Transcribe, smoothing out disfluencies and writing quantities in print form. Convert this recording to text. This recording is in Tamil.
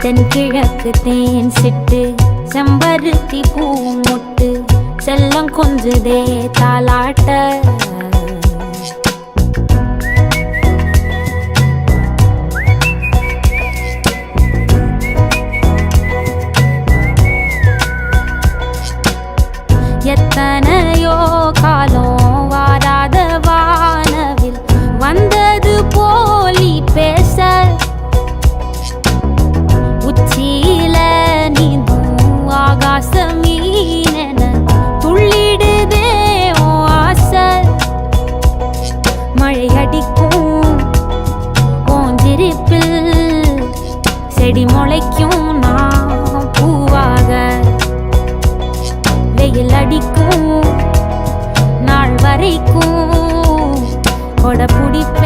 தென்கிழக்கு தேன் சிட்டு செம்பருத்தி பூ முட்டு செல்லம் கொஞ்சுதே தாலாட்ட எத்தனையோ காலம் வாராத வானவில் வந்தது போலி பேச உச்சியில நீந்தும் ஆகாச மீனென துள்ளிடுதே ஆசை மழை அடிக்கும் ஓஞ்சிருப்பில் செடி முளைக்கும் நான் பூவாக வெயில் அடிக்கும் நாள் வரைக்கும் கொடை பிடிப்ப